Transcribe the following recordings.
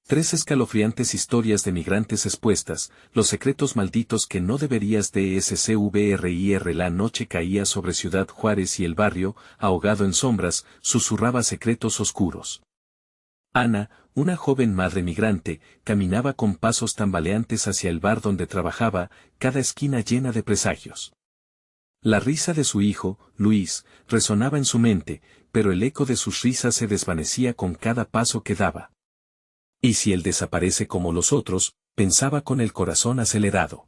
3 escalofriantes historias de migrantes expuestas, los secretos malditos que no deberías descubrir. La noche caía sobre Ciudad Juárez y el barrio, ahogado en sombras, susurraba secretos oscuros. Ana, una joven madre migrante, caminaba con pasos tambaleantes hacia el bar donde trabajaba, cada esquina llena de presagios. La risa de su hijo, Luis, resonaba en su mente, pero el eco de sus risas se desvanecía con cada paso que daba. ¿Y si él desaparece como los otros?, pensaba con el corazón acelerado.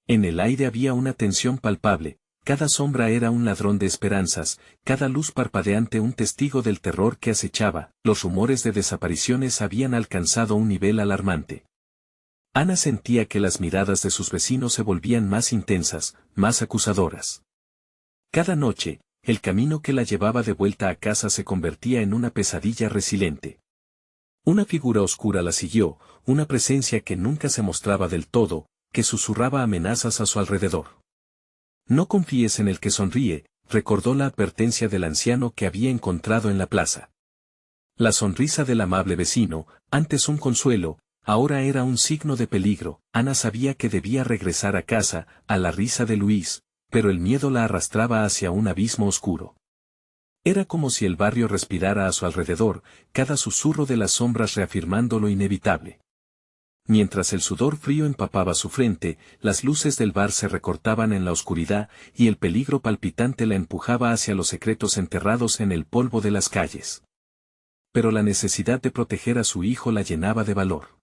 En el aire había una tensión palpable, cada sombra era un ladrón de esperanzas, cada luz parpadeante un testigo del terror que acechaba. Los rumores de desapariciones habían alcanzado un nivel alarmante. Ana sentía que las miradas de sus vecinos se volvían más intensas, más acusadoras. Cada noche, el camino que la llevaba de vuelta a casa se convertía en una pesadilla resiliente. Una figura oscura la siguió, una presencia que nunca se mostraba del todo, que susurraba amenazas a su alrededor. No confíes en el que sonríe, recordó la advertencia del anciano que había encontrado en la plaza. La sonrisa del amable vecino, antes un consuelo, ahora era un signo de peligro. Ana sabía que debía regresar a casa, a la risa de Luis, pero el miedo la arrastraba hacia un abismo oscuro. Era como si el barrio respirara a su alrededor, cada susurro de las sombras reafirmando lo inevitable. Mientras el sudor frío empapaba su frente, las luces del bar se recortaban en la oscuridad y el peligro palpitante la empujaba hacia los secretos enterrados en el polvo de las calles. Pero la necesidad de proteger a su hijo la llenaba de valor.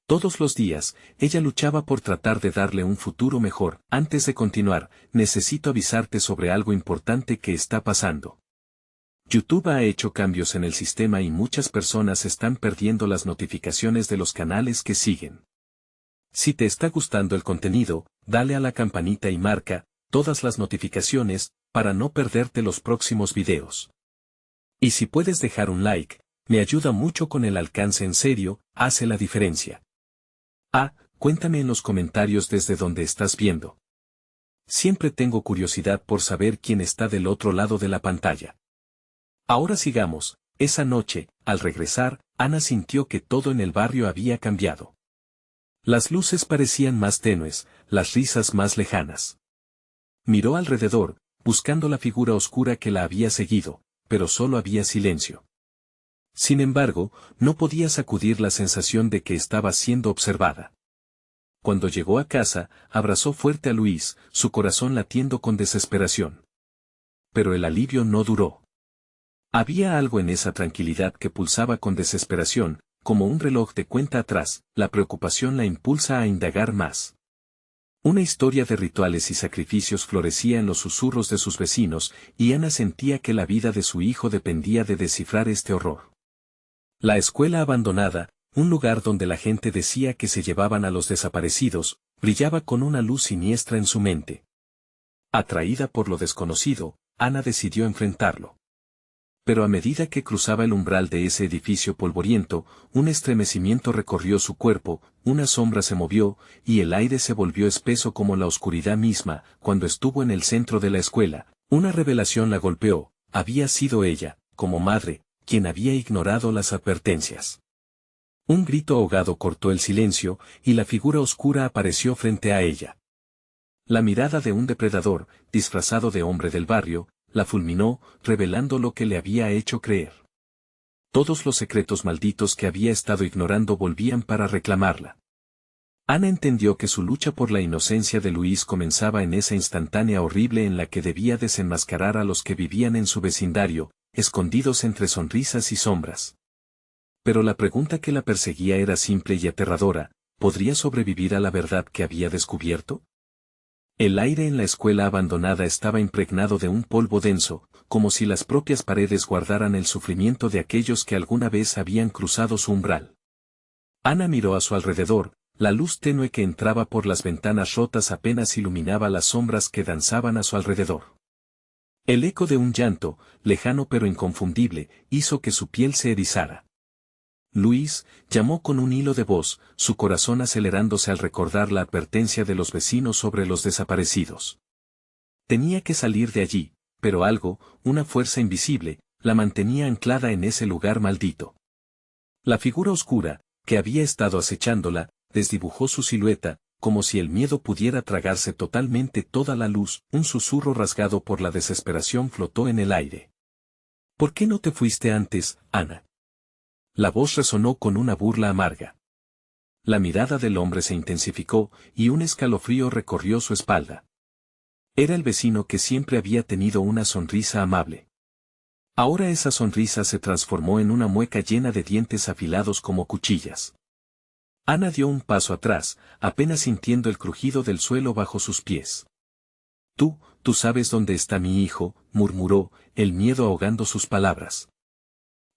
Todos los días, ella luchaba por tratar de darle un futuro mejor. Antes de continuar, necesito avisarte sobre algo importante que está pasando. YouTube ha hecho cambios en el sistema y muchas personas están perdiendo las notificaciones de los canales que siguen. Si te está gustando el contenido, dale a la campanita y marca todas las notificaciones para no perderte los próximos videos. Y si puedes dejar un like, me ayuda mucho con el alcance, en serio, hace la diferencia. Cuéntame en los comentarios desde donde estás viendo. Siempre tengo curiosidad por saber quién está del otro lado de la pantalla. Ahora sigamos. Esa noche, al regresar, Ana sintió que todo en el barrio había cambiado. Las luces parecían más tenues, las risas más lejanas. Miró alrededor, buscando la figura oscura que la había seguido, pero solo había silencio. Sin embargo, no podía sacudir la sensación de que estaba siendo observada. Cuando llegó a casa, abrazó fuerte a Luis, su corazón latiendo con desesperación. Pero el alivio no duró. Había algo en esa tranquilidad que pulsaba con desesperación, como un reloj de cuenta atrás. La preocupación la impulsa a indagar más. Una historia de rituales y sacrificios florecía en los susurros de sus vecinos, y Ana sentía que la vida de su hijo dependía de descifrar este horror. La escuela abandonada, un lugar donde la gente decía que se llevaban a los desaparecidos, brillaba con una luz siniestra en su mente. Atraída por lo desconocido, Ana decidió enfrentarlo. Pero a medida que cruzaba el umbral de ese edificio polvoriento, un estremecimiento recorrió su cuerpo, una sombra se movió, y el aire se volvió espeso como la oscuridad misma. Cuando estuvo en el centro de la escuela, una revelación la golpeó. Había sido ella, como madre, quien había ignorado las advertencias. Un grito ahogado cortó el silencio, y la figura oscura apareció frente a ella. La mirada de un depredador, disfrazado de hombre del barrio, la fulminó, revelando lo que le había hecho creer. Todos los secretos malditos que había estado ignorando volvían para reclamarla. Ana entendió que su lucha por la inocencia de Luis comenzaba en esa instantánea horrible en la que debía desenmascarar a los que vivían en su vecindario, escondidos entre sonrisas y sombras. Pero la pregunta que la perseguía era simple y aterradora: ¿podría sobrevivir a la verdad que había descubierto? El aire en la escuela abandonada estaba impregnado de un polvo denso, como si las propias paredes guardaran el sufrimiento de aquellos que alguna vez habían cruzado su umbral. Ana miró a su alrededor, la luz tenue que entraba por las ventanas rotas apenas iluminaba las sombras que danzaban a su alrededor. El eco de un llanto, lejano pero inconfundible, hizo que su piel se erizara. Luis, llamó con un hilo de voz, su corazón acelerándose al recordar la advertencia de los vecinos sobre los desaparecidos. Tenía que salir de allí, pero algo, una fuerza invisible, la mantenía anclada en ese lugar maldito. La figura oscura, que había estado acechándola, desdibujó su silueta, como si el miedo pudiera tragarse totalmente toda la luz. Un susurro rasgado por la desesperación flotó en el aire. ¿Por qué no te fuiste antes, Ana? La voz resonó con una burla amarga. La mirada del hombre se intensificó, y un escalofrío recorrió su espalda. Era el vecino que siempre había tenido una sonrisa amable. Ahora esa sonrisa se transformó en una mueca llena de dientes afilados como cuchillas. Ana dio un paso atrás, apenas sintiendo el crujido del suelo bajo sus pies. Tú sabes dónde está mi hijo, murmuró, el miedo ahogando sus palabras.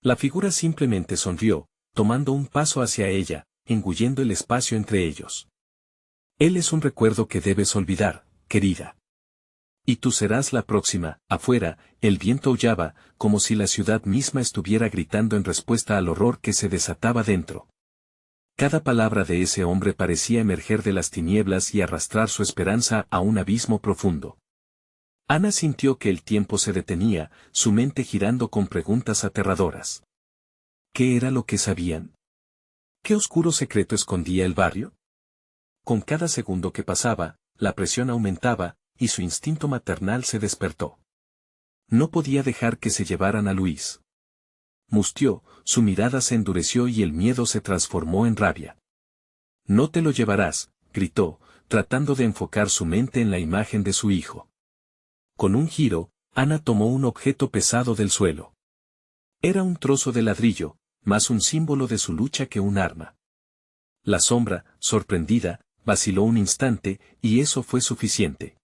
La figura simplemente sonrió, tomando un paso hacia ella, engullendo el espacio entre ellos. Él es un recuerdo que debes olvidar, querida. Y tú serás la próxima. Afuera, el viento aullaba, como si la ciudad misma estuviera gritando en respuesta al horror que se desataba dentro. Cada palabra de ese hombre parecía emerger de las tinieblas y arrastrar su esperanza a un abismo profundo. Ana sintió que el tiempo se detenía, su mente girando con preguntas aterradoras. ¿Qué era lo que sabían? ¿Qué oscuro secreto escondía el barrio? Con cada segundo que pasaba, la presión aumentaba, y su instinto maternal se despertó. No podía dejar que se llevaran a Luis. Mustió, su mirada se endureció y el miedo se transformó en rabia. No te lo llevarás, gritó, tratando de enfocar su mente en la imagen de su hijo. Con un giro, Ana tomó un objeto pesado del suelo. Era un trozo de ladrillo, más un símbolo de su lucha que un arma. La sombra, sorprendida, vaciló un instante, y eso fue suficiente.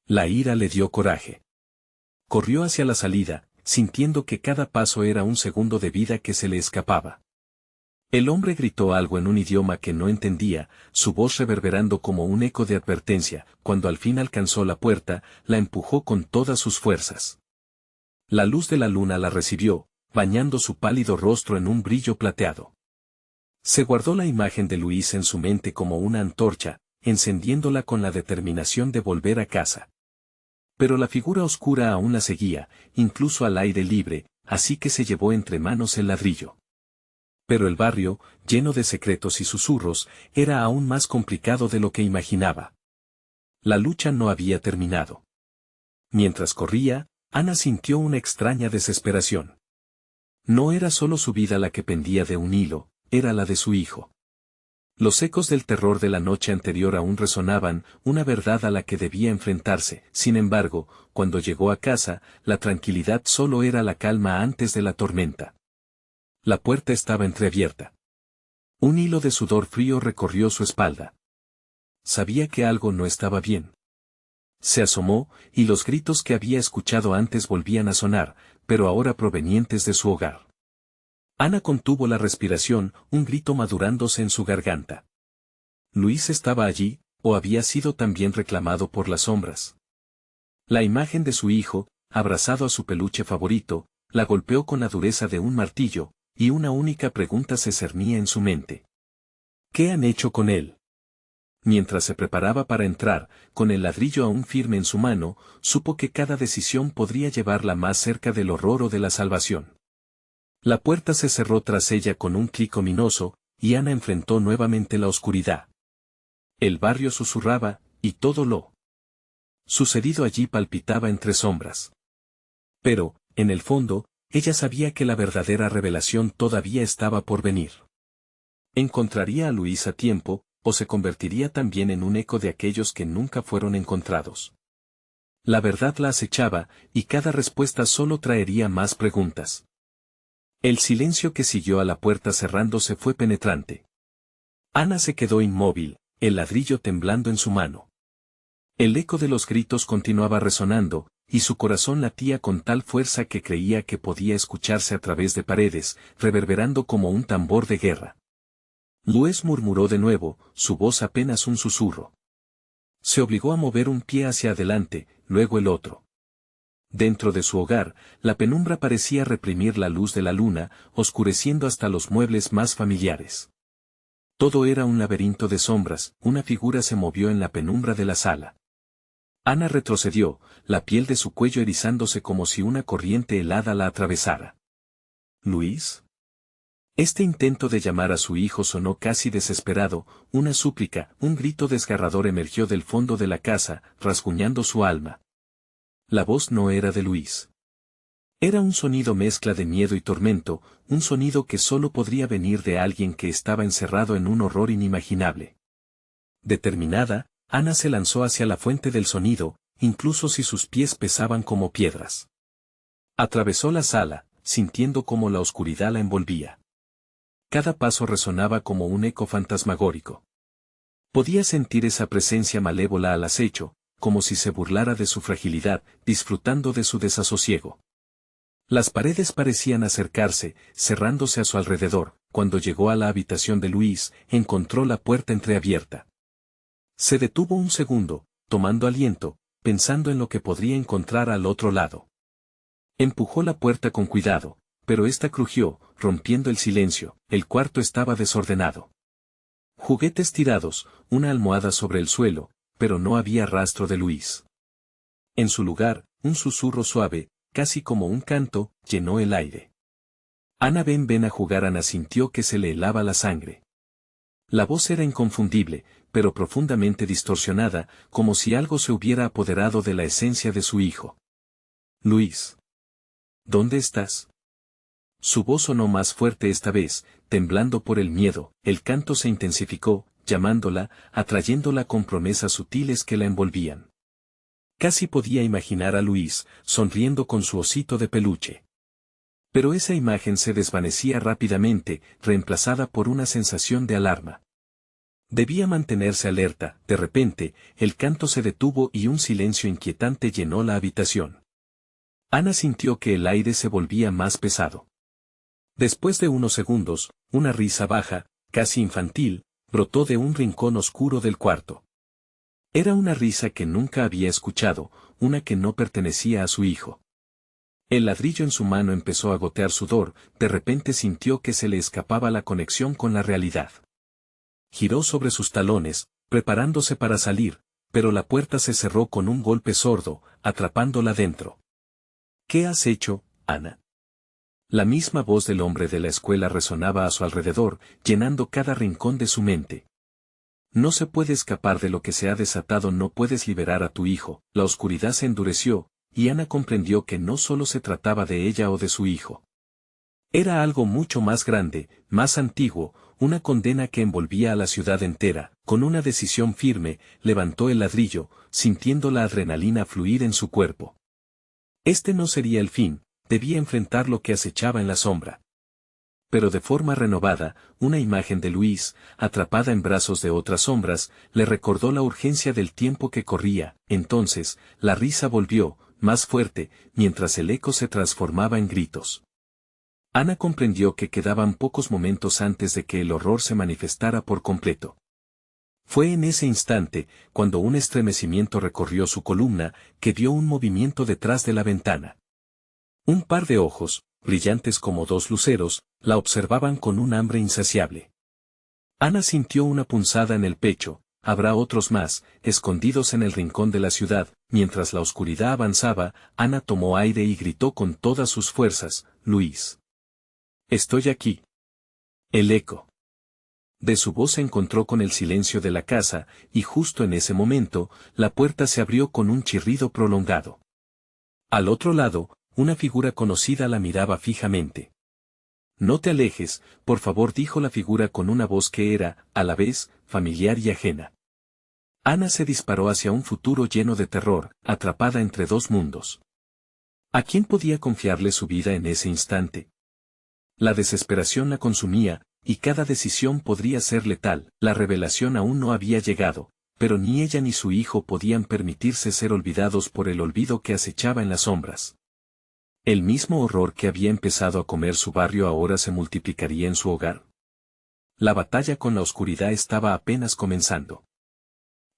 La ira le dio coraje. Corrió hacia la salida, sintiendo que cada paso era un segundo de vida que se le escapaba. El hombre gritó algo en un idioma que no entendía, su voz reverberando como un eco de advertencia. Cuando al fin alcanzó la puerta, la empujó con todas sus fuerzas. La luz de la luna la recibió, bañando su pálido rostro en un brillo plateado. Se guardó la imagen de Luis en su mente como una antorcha, encendiéndola con la determinación de volver a casa. Pero la figura oscura aún la seguía, incluso al aire libre, así que se llevó entre manos el ladrillo. Pero el barrio, lleno de secretos y susurros, era aún más complicado de lo que imaginaba. La lucha no había terminado. Mientras corría, Ana sintió una extraña desesperación. No era solo su vida la que pendía de un hilo, era la de su hijo. Los ecos del terror de la noche anterior aún resonaban, una verdad a la que debía enfrentarse. Sin embargo, cuando llegó a casa, la tranquilidad solo era la calma antes de la tormenta. La puerta estaba entreabierta. Un hilo de sudor frío recorrió su espalda. Sabía que algo no estaba bien. Se asomó, y los gritos que había escuchado antes volvían a sonar, pero ahora provenientes de su hogar. Ana contuvo la respiración, un grito madurándose en su garganta. ¿Luis estaba allí, o había sido también reclamado por las sombras? La imagen de su hijo, abrazado a su peluche favorito, la golpeó con la dureza de un martillo, y una única pregunta se cernía en su mente. ¿Qué han hecho con él? Mientras se preparaba para entrar, con el ladrillo aún firme en su mano, supo que cada decisión podría llevarla más cerca del horror o de la salvación. La puerta se cerró tras ella con un clic ominoso, y Ana enfrentó nuevamente la oscuridad. El barrio susurraba, y todo lo sucedido allí palpitaba entre sombras. Pero, en el fondo, ella sabía que la verdadera revelación todavía estaba por venir. ¿Encontraría a Luis a tiempo, o se convertiría también en un eco de aquellos que nunca fueron encontrados? La verdad la acechaba, y cada respuesta solo traería más preguntas. El silencio que siguió a la puerta cerrándose fue penetrante. Ana se quedó inmóvil, el ladrillo temblando en su mano. El eco de los gritos continuaba resonando, y su corazón latía con tal fuerza que creía que podía escucharse a través de paredes, reverberando como un tambor de guerra. Luis murmuró de nuevo, su voz apenas un susurro. Se obligó a mover un pie hacia adelante, luego el otro. Dentro de su hogar, la penumbra parecía reprimir la luz de la luna, oscureciendo hasta los muebles más familiares. Todo era un laberinto de sombras, una figura se movió en la penumbra de la sala. Ana retrocedió, la piel de su cuello erizándose como si una corriente helada la atravesara. ¿Luis? Este intento de llamar a su hijo sonó casi desesperado, una súplica, un grito desgarrador emergió del fondo de la casa, rasguñando su alma. La voz no era de Luis. Era un sonido mezcla de miedo y tormento, un sonido que solo podría venir de alguien que estaba encerrado en un horror inimaginable. Determinada, Ana se lanzó hacia la fuente del sonido, incluso si sus pies pesaban como piedras. Atravesó la sala, sintiendo cómo la oscuridad la envolvía. Cada paso resonaba como un eco fantasmagórico. Podía sentir esa presencia malévola al acecho, como si se burlara de su fragilidad, disfrutando de su desasosiego. Las paredes parecían acercarse, cerrándose a su alrededor. Cuando llegó a la habitación de Luis, encontró la puerta entreabierta. Se detuvo un segundo, tomando aliento, pensando en lo que podría encontrar al otro lado. Empujó la puerta con cuidado, pero ésta crujió, rompiendo el silencio. El cuarto estaba desordenado. Juguetes tirados, una almohada sobre el suelo, pero no había rastro de Luis. En su lugar, un susurro suave, casi como un canto, llenó el aire. Ana, ven a jugar. Ana sintió que se le helaba la sangre. La voz era inconfundible, pero profundamente distorsionada, como si algo se hubiera apoderado de la esencia de su hijo. Luis. ¿Dónde estás? Su voz sonó más fuerte esta vez, temblando por el miedo. El canto se intensificó, llamándola, atrayéndola con promesas sutiles que la envolvían. Casi podía imaginar a Luis, sonriendo con su osito de peluche. Pero esa imagen se desvanecía rápidamente, reemplazada por una sensación de alarma. Debía mantenerse alerta. De repente, el canto se detuvo y un silencio inquietante llenó la habitación. Ana sintió que el aire se volvía más pesado. Después de unos segundos, una risa baja, casi infantil, brotó de un rincón oscuro del cuarto. Era una risa que nunca había escuchado, una que no pertenecía a su hijo. El ladrillo en su mano empezó a gotear sudor. De repente sintió que se le escapaba la conexión con la realidad. Giró sobre sus talones, preparándose para salir, pero la puerta se cerró con un golpe sordo, atrapándola dentro. ¿Qué has hecho, Ana? La misma voz del hombre de la escuela resonaba a su alrededor, llenando cada rincón de su mente. No se puede escapar de lo que se ha desatado, no puedes liberar a tu hijo. La oscuridad se endureció, y Ana comprendió que no solo se trataba de ella o de su hijo. Era algo mucho más grande, más antiguo, una condena que envolvía a la ciudad entera. Con una decisión firme, levantó el ladrillo, sintiendo la adrenalina fluir en su cuerpo. Este no sería el fin, debía enfrentar lo que acechaba en la sombra. Pero de forma renovada, una imagen de Luis, atrapada en brazos de otras sombras, le recordó la urgencia del tiempo que corría. Entonces, la risa volvió, más fuerte, mientras el eco se transformaba en gritos. Ana comprendió que quedaban pocos momentos antes de que el horror se manifestara por completo. Fue en ese instante, cuando un estremecimiento recorrió su columna, que vio un movimiento detrás de la ventana. Un par de ojos, brillantes como dos luceros, la observaban con un hambre insaciable. Ana sintió una punzada en el pecho. Habrá otros más, escondidos en el rincón de la ciudad. Mientras la oscuridad avanzaba, Ana tomó aire y gritó con todas sus fuerzas: Luis. Estoy aquí. El eco de su voz se encontró con el silencio de la casa, y justo en ese momento, la puerta se abrió con un chirrido prolongado. Al otro lado, una figura conocida la miraba fijamente. No te alejes, por favor, dijo la figura con una voz que era, a la vez, familiar y ajena. Ana se disparó hacia un futuro lleno de terror, atrapada entre dos mundos. ¿A quién podía confiarle su vida en ese instante? La desesperación la consumía, y cada decisión podría ser letal. La revelación aún no había llegado, pero ni ella ni su hijo podían permitirse ser olvidados por el olvido que acechaba en las sombras. El mismo horror que había empezado a comer su barrio ahora se multiplicaría en su hogar. La batalla con la oscuridad estaba apenas comenzando.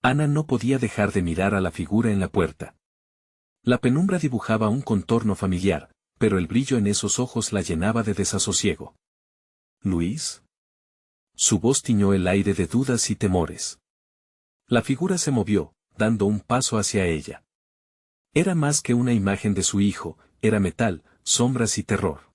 Ana no podía dejar de mirar a la figura en la puerta. La penumbra dibujaba un contorno familiar, pero el brillo en esos ojos la llenaba de desasosiego. ¿Luis? Su voz tiñó el aire de dudas y temores. La figura se movió, dando un paso hacia ella. Era más que una imagen de su hijo, era metal, sombras y terror.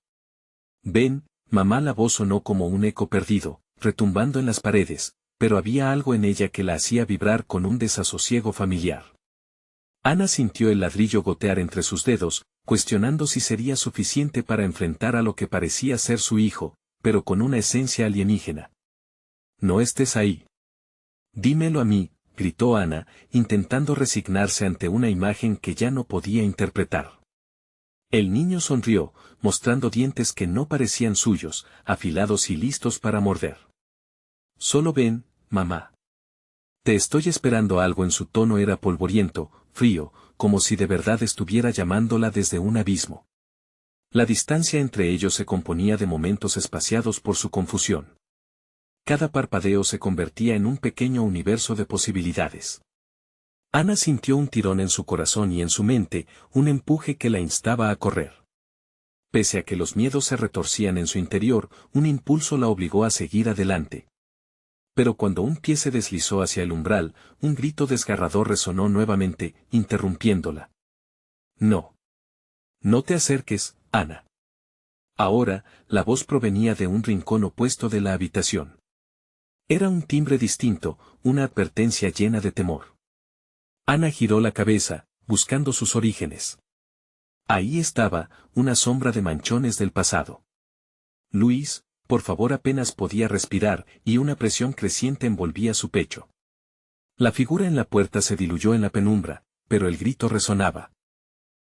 Ven, Mamá. La voz sonó como un eco perdido, retumbando en las paredes, pero había algo en ella que la hacía vibrar con un desasosiego familiar. Ana sintió el ladrillo gotear entre sus dedos, cuestionando si sería suficiente para enfrentar a lo que parecía ser su hijo, pero con una esencia alienígena. No estés ahí. Dímelo a mí, gritó Ana, intentando resignarse ante una imagen que ya no podía interpretar. El niño sonrió, mostrando dientes que no parecían suyos, afilados y listos para morder. Solo ven, mamá. Te estoy esperando. Algo en su tono era polvoriento, frío, como si de verdad estuviera llamándola desde un abismo. La distancia entre ellos se componía de momentos espaciados por su confusión. Cada parpadeo se convertía en un pequeño universo de posibilidades. Ana sintió un tirón en su corazón y en su mente, un empuje que la instaba a correr. Pese a que los miedos se retorcían en su interior, un impulso la obligó a seguir adelante. Pero cuando un pie se deslizó hacia el umbral, un grito desgarrador resonó nuevamente, interrumpiéndola. No. No te acerques, Ana. Ahora, la voz provenía de un rincón opuesto de la habitación. Era un timbre distinto, una advertencia llena de temor. Ana giró la cabeza, buscando sus orígenes. Ahí estaba, una sombra de manchones del pasado. Luis, por favor. Apenas podía respirar, y una presión creciente envolvía su pecho. La figura en la puerta se diluyó en la penumbra, pero el grito resonaba.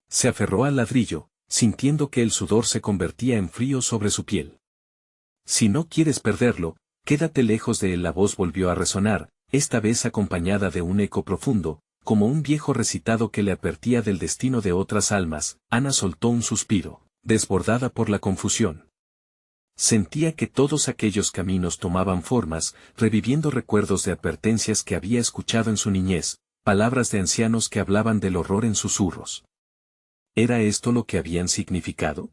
Se aferró al ladrillo, sintiendo que el sudor se convertía en frío sobre su piel. Si no quieres perderlo, quédate lejos de él. La voz volvió a resonar, esta vez acompañada de un eco profundo, como un viejo recitado que le advertía del destino de otras almas. Ana soltó un suspiro, desbordada por la confusión. Sentía que todos aquellos caminos tomaban formas, reviviendo recuerdos de advertencias que había escuchado en su niñez, palabras de ancianos que hablaban del horror en susurros. ¿Era esto lo que habían significado?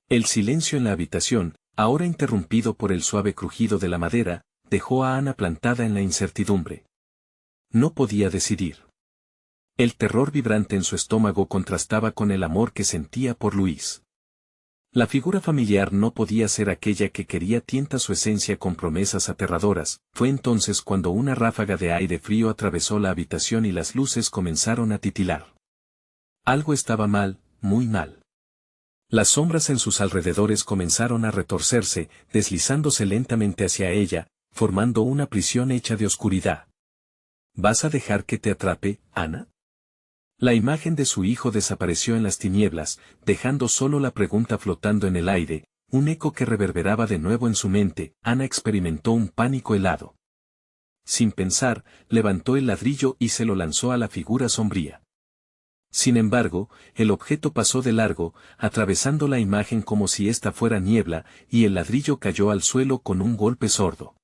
El silencio en la habitación, ahora interrumpido por el suave crujido de la madera, dejó a Ana plantada en la incertidumbre. No podía decidir. El terror vibrante en su estómago contrastaba con el amor que sentía por Luis. La figura familiar no podía ser aquella que quería. Tienta su esencia con promesas aterradoras. Fue entonces cuando una ráfaga de aire frío atravesó la habitación y las luces comenzaron a titilar. Algo estaba mal, muy mal. Las sombras en sus alrededores comenzaron a retorcerse, deslizándose lentamente hacia ella, formando una prisión hecha de oscuridad. ¿Vas a dejar que te atrape, Ana? La imagen de su hijo desapareció en las tinieblas, dejando solo la pregunta flotando en el aire, un eco que reverberaba de nuevo en su mente. Ana experimentó un pánico helado. Sin pensar, levantó el ladrillo y se lo lanzó a la figura sombría. Sin embargo, el objeto pasó de largo, atravesando la imagen como si ésta fuera niebla, y el ladrillo cayó al suelo con un golpe sordo.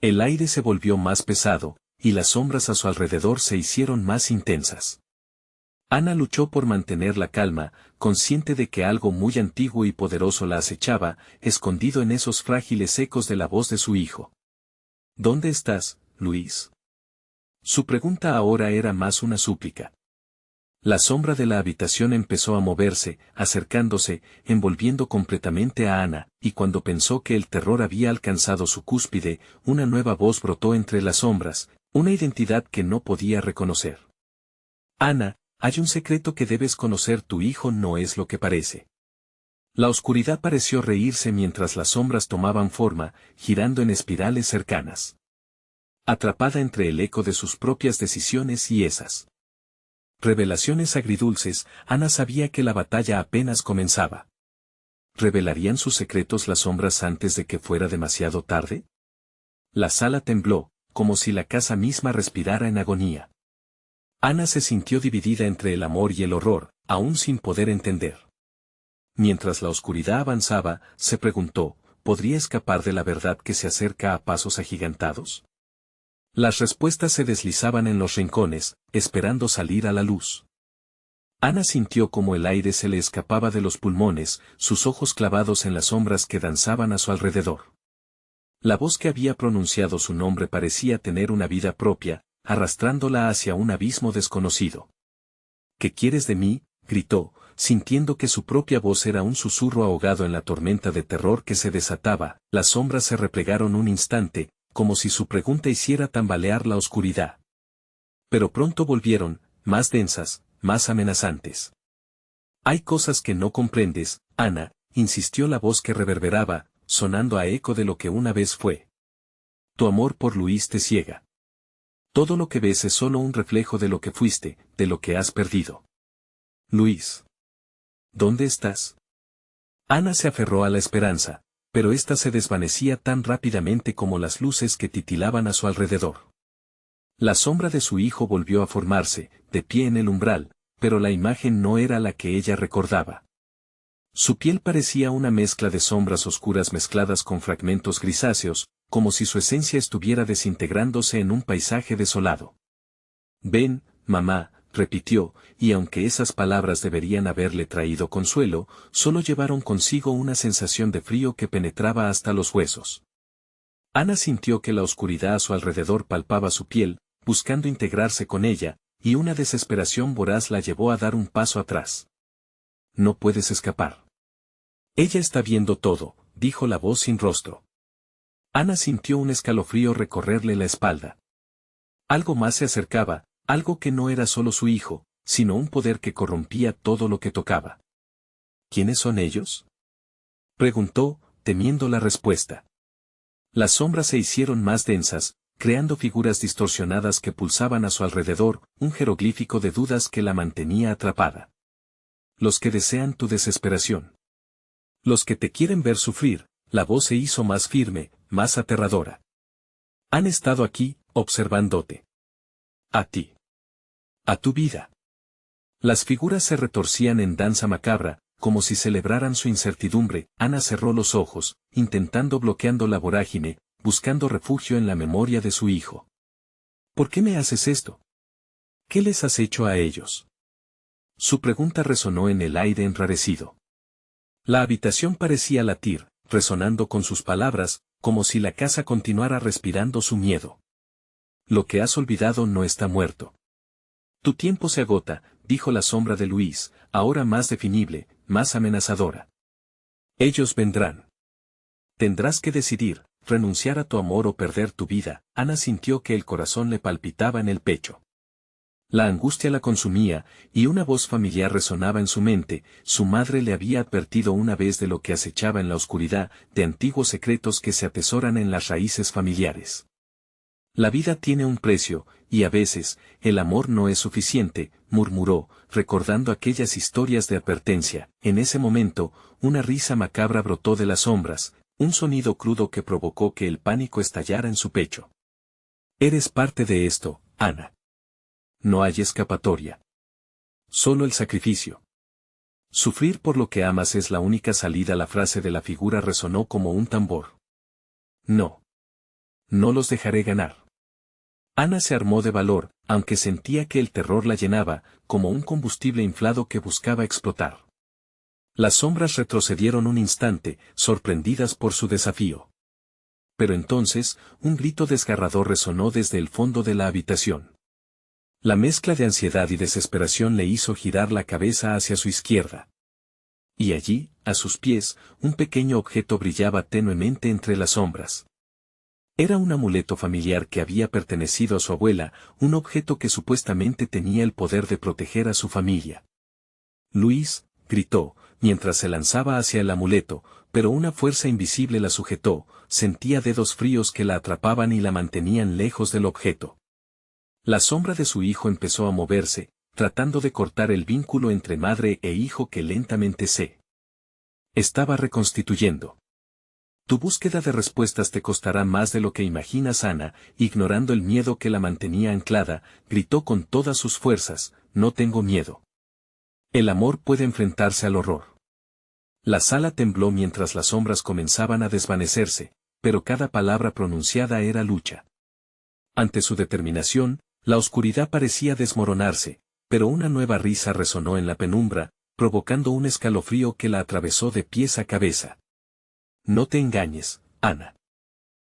El aire se volvió más pesado, y las sombras a su alrededor se hicieron más intensas. Ana luchó por mantener la calma, consciente de que algo muy antiguo y poderoso la acechaba, escondido en esos frágiles ecos de la voz de su hijo. ¿Dónde estás, Luis? Su pregunta ahora era más una súplica. La sombra de la habitación empezó a moverse, acercándose, envolviendo completamente a Ana, y cuando pensó que el terror había alcanzado su cúspide, una nueva voz brotó entre las sombras, una identidad que no podía reconocer. Ana, hay un secreto que debes conocer. Tu hijo no es lo que parece. La oscuridad pareció reírse mientras las sombras tomaban forma, girando en espirales cercanas. Atrapada entre el eco de sus propias decisiones y esas revelaciones agridulces, Ana sabía que la batalla apenas comenzaba. ¿Revelarían sus secretos las sombras antes de que fuera demasiado tarde? La sala tembló, como si la casa misma respirara en agonía. Ana se sintió dividida entre el amor y el horror, aún sin poder entender. Mientras la oscuridad avanzaba, se preguntó, ¿podría escapar de la verdad que se acerca a pasos agigantados? Las respuestas se deslizaban en los rincones, esperando salir a la luz. Ana sintió como el aire se le escapaba de los pulmones, sus ojos clavados en las sombras que danzaban a su alrededor. La voz que había pronunciado su nombre parecía tener una vida propia, arrastrándola hacia un abismo desconocido. ¿Qué quieres de mí?, gritó, sintiendo que su propia voz era un susurro ahogado en la tormenta de terror que se desataba. Las sombras se replegaron un instante, como si su pregunta hiciera tambalear la oscuridad. Pero pronto volvieron, más densas, más amenazantes. Hay cosas que no comprendes, Ana, insistió la voz que reverberaba, sonando a eco de lo que una vez fue. Tu amor por Luis te ciega. Todo lo que ves es solo un reflejo de lo que fuiste, de lo que has perdido. Luis. ¿Dónde estás? Ana se aferró a la esperanza, pero ésta se desvanecía tan rápidamente como las luces que titilaban a su alrededor. La sombra de su hijo volvió a formarse, de pie en el umbral, pero la imagen no era la que ella recordaba. Su piel parecía una mezcla de sombras oscuras mezcladas con fragmentos grisáceos, como si su esencia estuviera desintegrándose en un paisaje desolado. Ven, mamá, repitió, y aunque esas palabras deberían haberle traído consuelo, solo llevaron consigo una sensación de frío que penetraba hasta los huesos. Ana sintió que la oscuridad a su alrededor palpaba su piel, buscando integrarse con ella, y una desesperación voraz la llevó a dar un paso atrás. No puedes escapar. Ella está viendo todo, dijo la voz sin rostro. Ana sintió un escalofrío recorrerle la espalda. Algo más se acercaba, algo que no era solo su hijo, sino un poder que corrompía todo lo que tocaba. ¿Quiénes son ellos? Preguntó, temiendo la respuesta. Las sombras se hicieron más densas, creando figuras distorsionadas que pulsaban a su alrededor, un jeroglífico de dudas que la mantenía atrapada. Los que desean tu desesperación. Los que te quieren ver sufrir. La voz se hizo más firme, más aterradora. Han estado aquí, observándote. A ti. A tu vida. Las figuras se retorcían en danza macabra, como si celebraran su incertidumbre. Ana cerró los ojos, intentando bloqueando la vorágine, buscando refugio en la memoria de su hijo. ¿Por qué me haces esto? ¿Qué les has hecho a ellos? Su pregunta resonó en el aire enrarecido. La habitación parecía latir, resonando con sus palabras, como si la casa continuara respirando su miedo. Lo que has olvidado no está muerto. Tu tiempo se agota, dijo la sombra de Luis, ahora más definible, más amenazadora. Ellos vendrán. Tendrás que decidir, renunciar a tu amor o perder tu vida. Ana sintió que el corazón le palpitaba en el pecho. La angustia la consumía, y una voz familiar resonaba en su mente. Su madre le había advertido una vez de lo que acechaba en la oscuridad, de antiguos secretos que se atesoran en las raíces familiares. La vida tiene un precio, y a veces, el amor no es suficiente, murmuró, recordando aquellas historias de advertencia. En ese momento, una risa macabra brotó de las sombras, un sonido crudo que provocó que el pánico estallara en su pecho. Eres parte de esto, Ana. No hay escapatoria. Solo el sacrificio. Sufrir por lo que amas es la única salida. La frase de la figura resonó como un tambor. No. No los dejaré ganar. Ana se armó de valor, aunque sentía que el terror la llenaba, como un combustible inflado que buscaba explotar. Las sombras retrocedieron un instante, sorprendidas por su desafío. Pero entonces, un grito desgarrador resonó desde el fondo de la habitación. La mezcla de ansiedad y desesperación le hizo girar la cabeza hacia su izquierda. Y allí, a sus pies, un pequeño objeto brillaba tenuemente entre las sombras. Era un amuleto familiar que había pertenecido a su abuela, un objeto que supuestamente tenía el poder de proteger a su familia. Luis, gritó, mientras se lanzaba hacia el amuleto, pero una fuerza invisible la sujetó. Sentía dedos fríos que la atrapaban y la mantenían lejos del objeto. La sombra de su hijo empezó a moverse, tratando de cortar el vínculo entre madre e hijo que lentamente se estaba reconstituyendo. Tu búsqueda de respuestas te costará más de lo que imaginas. Ana, ignorando el miedo que la mantenía anclada, gritó con todas sus fuerzas, no tengo miedo. El amor puede enfrentarse al horror. La sala tembló mientras las sombras comenzaban a desvanecerse, pero cada palabra pronunciada era lucha. Ante su determinación, la oscuridad parecía desmoronarse, pero una nueva risa resonó en la penumbra, provocando un escalofrío que la atravesó de pies a cabeza. No te engañes, Ana.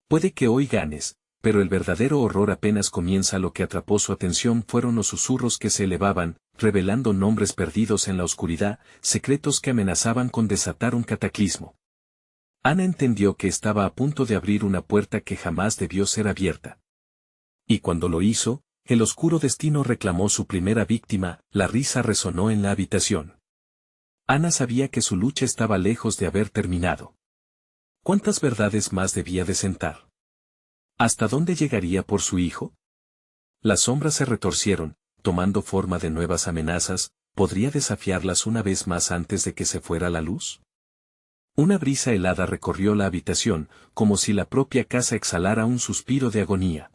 Puede que hoy ganes, pero el verdadero horror apenas comienza. Lo que atrapó su atención fueron los susurros que se elevaban, revelando nombres perdidos en la oscuridad, secretos que amenazaban con desatar un cataclismo. Ana entendió que estaba a punto de abrir una puerta que jamás debió ser abierta. Y cuando lo hizo, el oscuro destino reclamó su primera víctima. La risa resonó en la habitación. Ana sabía que su lucha estaba lejos de haber terminado. ¿Cuántas verdades más debía de sentar? ¿Hasta dónde llegaría por su hijo? Las sombras se retorcieron, tomando forma de nuevas amenazas. ¿Podría desafiarlas una vez más antes de que se fuera la luz? Una brisa helada recorrió la habitación, como si la propia casa exhalara un suspiro de agonía.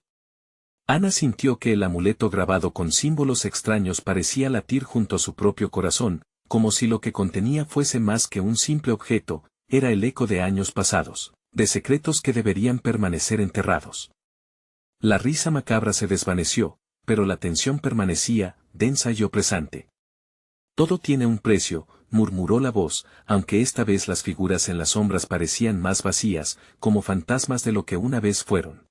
Ana sintió que el amuleto grabado con símbolos extraños parecía latir junto a su propio corazón, como si lo que contenía fuese más que un simple objeto, era el eco de años pasados, de secretos que deberían permanecer enterrados. La risa macabra se desvaneció, pero la tensión permanecía, densa y opresante. Todo tiene un precio, murmuró la voz, aunque esta vez las figuras en las sombras parecían más vacías, como fantasmas de lo que una vez fueron.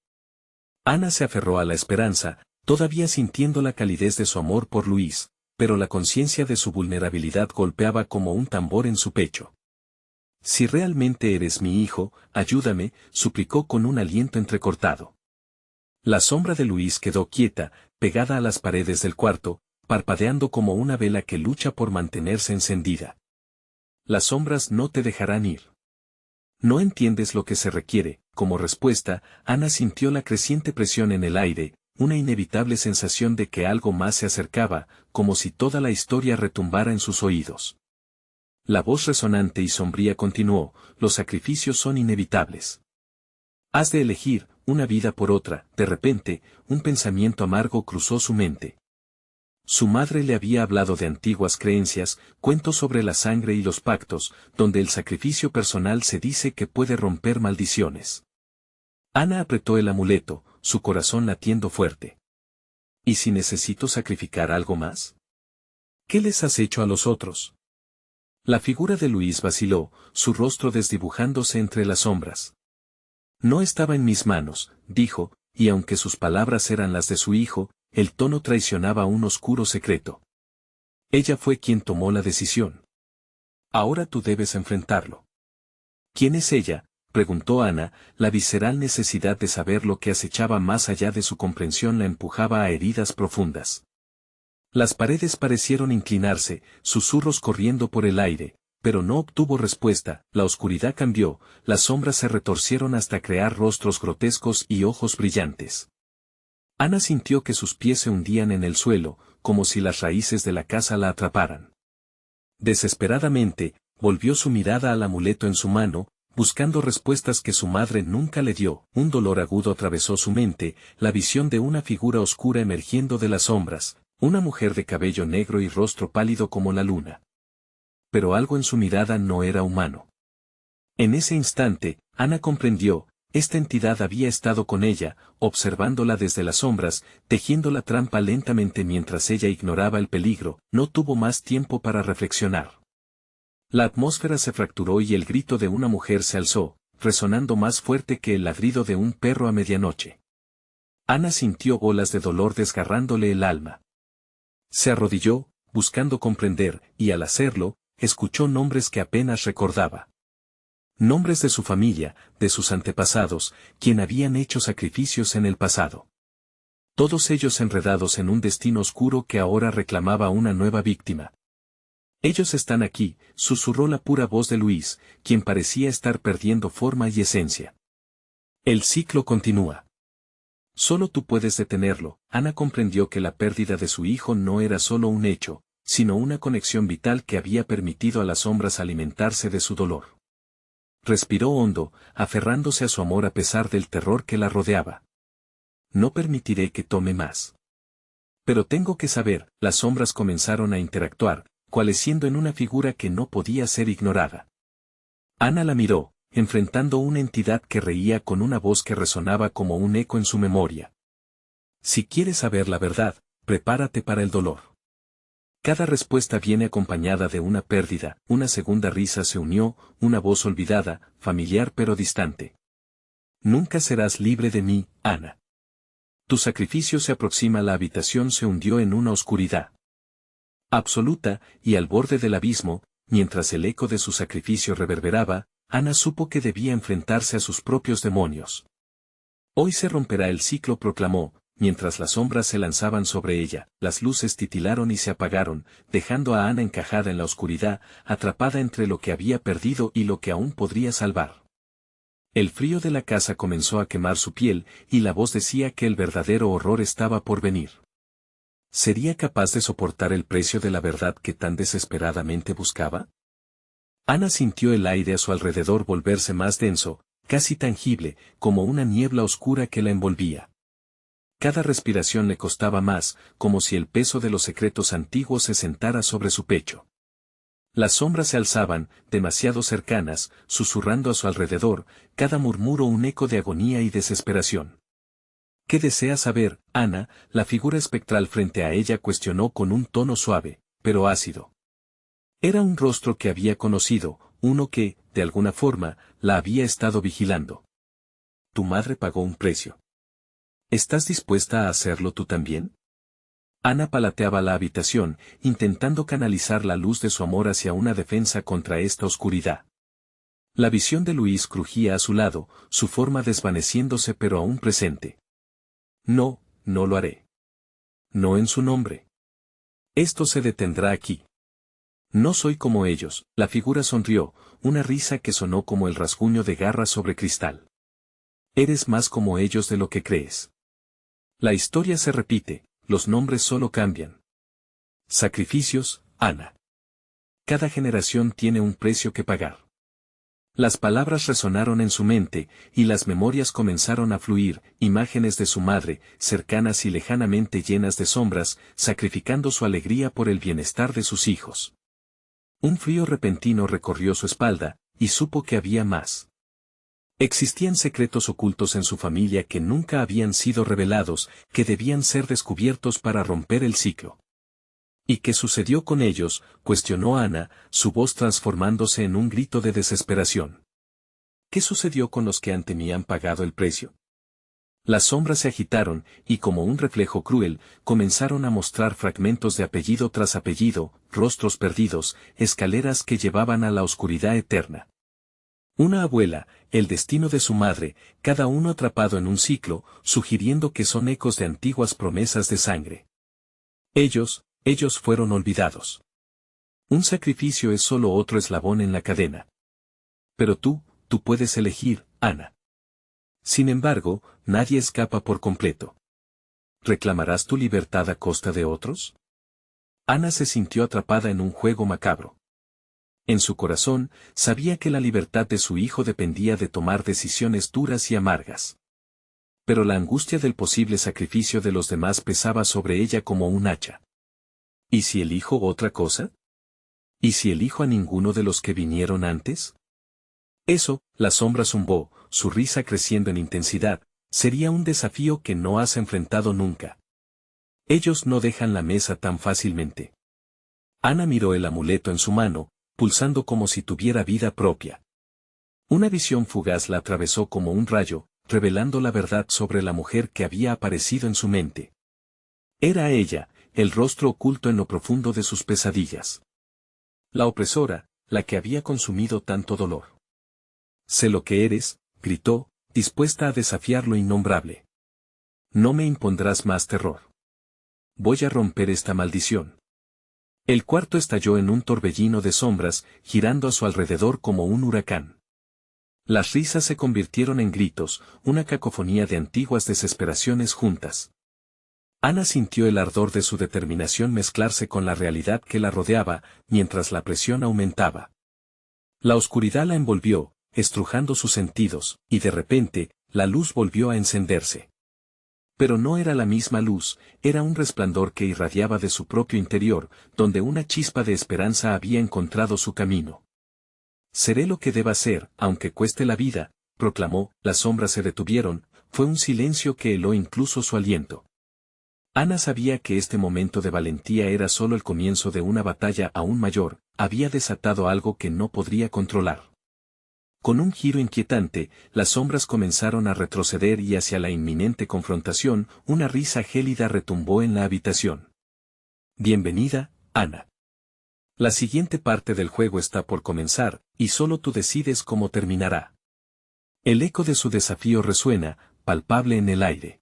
Ana se aferró a la esperanza, todavía sintiendo la calidez de su amor por Luis, pero la conciencia de su vulnerabilidad golpeaba como un tambor en su pecho. Si realmente eres mi hijo, ayúdame, suplicó con un aliento entrecortado. La sombra de Luis quedó quieta, pegada a las paredes del cuarto, parpadeando como una vela que lucha por mantenerse encendida. Las sombras no te dejarán ir. No entiendes lo que se requiere. Como respuesta, Ana sintió la creciente presión en el aire, una inevitable sensación de que algo más se acercaba, como si toda la historia retumbara en sus oídos. La voz resonante y sombría continuó: los sacrificios son inevitables. Has de elegir, una vida por otra. De repente, un pensamiento amargo cruzó su mente. Su madre le había hablado de antiguas creencias, cuentos sobre la sangre y los pactos, donde el sacrificio personal se dice que puede romper maldiciones. Ana apretó el amuleto, su corazón latiendo fuerte. ¿Y si necesito sacrificar algo más? ¿Qué les has hecho a los otros? La figura de Luis vaciló, su rostro desdibujándose entre las sombras. No estaba en mis manos, dijo, y aunque sus palabras eran las de su hijo, el tono traicionaba un oscuro secreto. Ella fue quien tomó la decisión. Ahora tú debes enfrentarlo. ¿Quién es ella?, preguntó Ana, la visceral necesidad de saber lo que acechaba más allá de su comprensión la empujaba a heridas profundas. Las paredes parecieron inclinarse, susurros corriendo por el aire, pero no obtuvo respuesta. La oscuridad cambió, las sombras se retorcieron hasta crear rostros grotescos y ojos brillantes. Ana sintió que sus pies se hundían en el suelo, como si las raíces de la casa la atraparan. Desesperadamente, volvió su mirada al amuleto en su mano, buscando respuestas que su madre nunca le dio. Un dolor agudo atravesó su mente, la visión de una figura oscura emergiendo de las sombras, una mujer de cabello negro y rostro pálido como la luna. Pero algo en su mirada no era humano. En ese instante, Ana comprendió: esta entidad había estado con ella, observándola desde las sombras, tejiendo la trampa lentamente mientras ella ignoraba el peligro. No tuvo más tiempo para reflexionar. La atmósfera se fracturó y el grito de una mujer se alzó, resonando más fuerte que el ladrido de un perro a medianoche. Ana sintió olas de dolor desgarrándole el alma. Se arrodilló, buscando comprender, y al hacerlo, escuchó nombres que apenas recordaba. Nombres de su familia, de sus antepasados, quien habían hecho sacrificios en el pasado. Todos ellos enredados en un destino oscuro que ahora reclamaba una nueva víctima. Ellos están aquí, susurró la pura voz de Luis, quien parecía estar perdiendo forma y esencia. El ciclo continúa. Solo tú puedes detenerlo. Ana comprendió que la pérdida de su hijo no era solo un hecho, sino una conexión vital que había permitido a las sombras alimentarse de su dolor. Respiró hondo, aferrándose a su amor a pesar del terror que la rodeaba. No permitiré que tome más. Pero tengo que saber. Las sombras comenzaron a interactuar, coalesciendo en una figura que no podía ser ignorada. Ana la miró, enfrentando una entidad que reía con una voz que resonaba como un eco en su memoria. Si quieres saber la verdad, prepárate para el dolor. Cada respuesta viene acompañada de una pérdida. Una segunda risa se unió, una voz olvidada, familiar pero distante. Nunca serás libre de mí, Ana. Tu sacrificio se aproxima. La habitación se hundió en una oscuridad absoluta, y al borde del abismo, mientras el eco de su sacrificio reverberaba, Ana supo que debía enfrentarse a sus propios demonios. Hoy se romperá el ciclo, proclamó, mientras las sombras se lanzaban sobre ella. Las luces titilaron y se apagaron, dejando a Ana encajada en la oscuridad, atrapada entre lo que había perdido y lo que aún podría salvar. El frío de la casa comenzó a quemar su piel, y la voz decía que el verdadero horror estaba por venir. ¿Sería capaz de soportar el precio de la verdad que tan desesperadamente buscaba? Ana sintió el aire a su alrededor volverse más denso, casi tangible, como una niebla oscura que la envolvía. Cada respiración le costaba más, como si el peso de los secretos antiguos se sentara sobre su pecho. Las sombras se alzaban, demasiado cercanas, susurrando a su alrededor, cada murmuro un eco de agonía y desesperación. ¿Qué deseas saber, Ana? La figura espectral frente a ella cuestionó con un tono suave, pero ácido. Era un rostro que había conocido, uno que, de alguna forma, la había estado vigilando. Tu madre pagó un precio. ¿Estás dispuesta a hacerlo tú también? Ana palateaba la habitación, intentando canalizar la luz de su amor hacia una defensa contra esta oscuridad. La visión de Luis crujía a su lado, su forma desvaneciéndose pero aún presente. No, no lo haré. No en su nombre. Esto se detendrá aquí. No soy como ellos. La figura sonrió, una risa que sonó como el rasguño de garras sobre cristal. Eres más como ellos de lo que crees. La historia se repite, los nombres solo cambian. Sacrificios, Ana. Cada generación tiene un precio que pagar. Las palabras resonaron en su mente, y las memorias comenzaron a fluir, imágenes de su madre, cercanas y lejanamente llenas de sombras, sacrificando su alegría por el bienestar de sus hijos. Un frío repentino recorrió su espalda, y supo que había más. Existían secretos ocultos en su familia que nunca habían sido revelados, que debían ser descubiertos para romper el ciclo. ¿Y qué sucedió con ellos?, cuestionó Ana, su voz transformándose en un grito de desesperación. ¿Qué sucedió con los que antes habían pagado el precio? Las sombras se agitaron, y como un reflejo cruel, comenzaron a mostrar fragmentos de apellido tras apellido, rostros perdidos, escaleras que llevaban a la oscuridad eterna. Una abuela, el destino de su madre, cada uno atrapado en un ciclo, sugiriendo que son ecos de antiguas promesas de sangre. Ellos fueron olvidados. Un sacrificio es solo otro eslabón en la cadena. Pero tú puedes elegir, Ana. Sin embargo, nadie escapa por completo. ¿Reclamarás tu libertad a costa de otros? Ana se sintió atrapada en un juego macabro. En su corazón, sabía que la libertad de su hijo dependía de tomar decisiones duras y amargas. Pero la angustia del posible sacrificio de los demás pesaba sobre ella como un hacha. ¿Y si elijo otra cosa? ¿Y si elijo a ninguno de los que vinieron antes? Eso, la sombra zumbó, su risa creciendo en intensidad, sería un desafío que no has enfrentado nunca. Ellos no dejan la mesa tan fácilmente. Ana miró el amuleto en su mano, pulsando como si tuviera vida propia. Una visión fugaz la atravesó como un rayo, revelando la verdad sobre la mujer que había aparecido en su mente. Era ella, el rostro oculto en lo profundo de sus pesadillas. La opresora, la que había consumido tanto dolor. Sé lo que eres, gritó, dispuesta a desafiar lo innombrable. No me impondrás más terror. Voy a romper esta maldición. El cuarto estalló en un torbellino de sombras, girando a su alrededor como un huracán. Las risas se convirtieron en gritos, una cacofonía de antiguas desesperaciones juntas. Ana sintió el ardor de su determinación mezclarse con la realidad que la rodeaba, mientras la presión aumentaba. La oscuridad la envolvió, estrujando sus sentidos, y de repente, la luz volvió a encenderse. Pero no era la misma luz, era un resplandor que irradiaba de su propio interior, donde una chispa de esperanza había encontrado su camino. Seré lo que deba ser, aunque cueste la vida, proclamó. Las sombras se detuvieron, fue un silencio que heló incluso su aliento. Ana sabía que este momento de valentía era solo el comienzo de una batalla aún mayor, había desatado algo que no podría controlar. Con un giro inquietante, las sombras comenzaron a retroceder y hacia la inminente confrontación, una risa gélida retumbó en la habitación. Bienvenida, Ana. La siguiente parte del juego está por comenzar, y solo tú decides cómo terminará. El eco de su desafío resuena, palpable en el aire.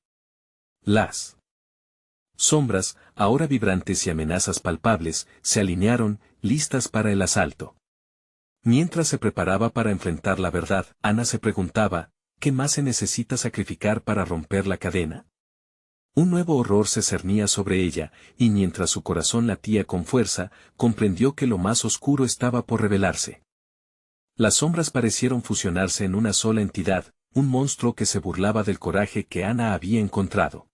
Las sombras, ahora vibrantes y amenazas palpables, se alinearon, listas para el asalto. Mientras se preparaba para enfrentar la verdad, Ana se preguntaba, ¿qué más se necesita sacrificar para romper la cadena? Un nuevo horror se cernía sobre ella, y mientras su corazón latía con fuerza, comprendió que lo más oscuro estaba por revelarse. Las sombras parecieron fusionarse en una sola entidad, un monstruo que se burlaba del coraje que Ana había encontrado.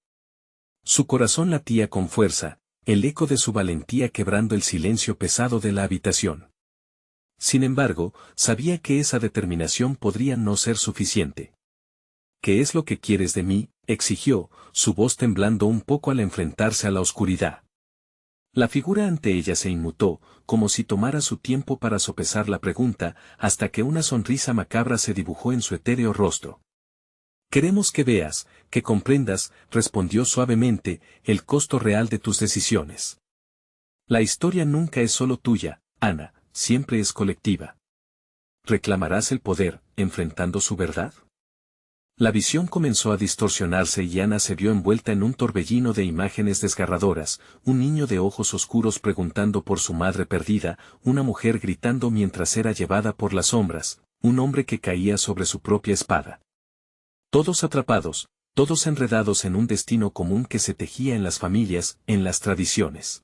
Su corazón latía con fuerza, el eco de su valentía quebrando el silencio pesado de la habitación. Sin embargo, sabía que esa determinación podría no ser suficiente. ¿Qué es lo que quieres de mí?, exigió, su voz temblando un poco al enfrentarse a la oscuridad. La figura ante ella se inmutó, como si tomara su tiempo para sopesar la pregunta, hasta que una sonrisa macabra se dibujó en su etéreo rostro. Queremos que veas, que comprendas, respondió suavemente, el costo real de tus decisiones. La historia nunca es solo tuya, Ana, siempre es colectiva. ¿Reclamarás el poder, enfrentando su verdad? La visión comenzó a distorsionarse y Ana se vio envuelta en un torbellino de imágenes desgarradoras, un niño de ojos oscuros preguntando por su madre perdida, una mujer gritando mientras era llevada por las sombras, un hombre que caía sobre su propia espada. Todos atrapados, todos enredados en un destino común que se tejía en las familias, en las tradiciones.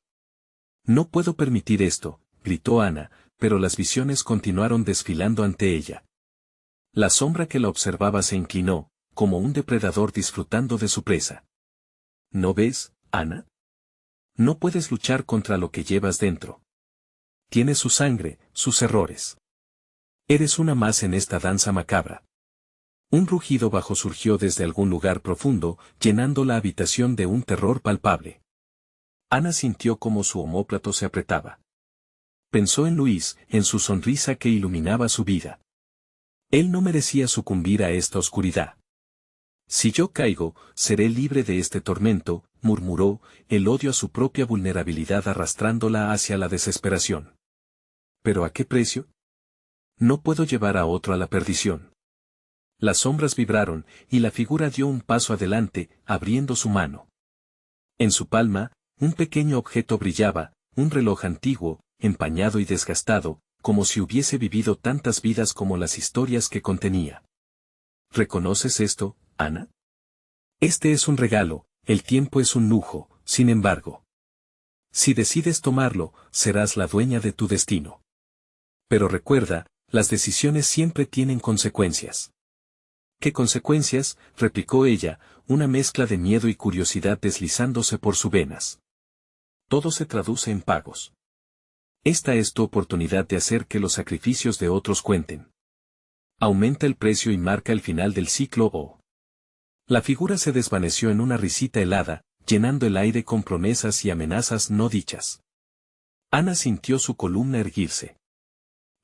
No puedo permitir esto, gritó Ana, pero las visiones continuaron desfilando ante ella. La sombra que la observaba se inclinó, como un depredador disfrutando de su presa. ¿No ves, Ana? No puedes luchar contra lo que llevas dentro. Tienes su sangre, sus errores. Eres una más en esta danza macabra. Un rugido bajo surgió desde algún lugar profundo, llenando la habitación de un terror palpable. Ana sintió como su omóplato se apretaba. Pensó en Luis, en su sonrisa que iluminaba su vida. Él no merecía sucumbir a esta oscuridad. Si yo caigo, seré libre de este tormento, murmuró, el odio a su propia vulnerabilidad arrastrándola hacia la desesperación. ¿Pero a qué precio? No puedo llevar a otro a la perdición. Las sombras vibraron, y la figura dio un paso adelante, abriendo su mano. En su palma, un pequeño objeto brillaba, un reloj antiguo, empañado y desgastado, como si hubiese vivido tantas vidas como las historias que contenía. ¿Reconoces esto, Ana? Este es un regalo, el tiempo es un lujo, sin embargo. Si decides tomarlo, serás la dueña de tu destino. Pero recuerda, las decisiones siempre tienen consecuencias. ¿Qué consecuencias?, replicó ella, una mezcla de miedo y curiosidad deslizándose por sus venas. Todo se traduce en pagos. Esta es tu oportunidad de hacer que los sacrificios de otros cuenten. Aumenta el precio y marca el final del ciclo o. La figura se desvaneció en una risita helada, llenando el aire con promesas y amenazas no dichas. Ana sintió su columna erguirse.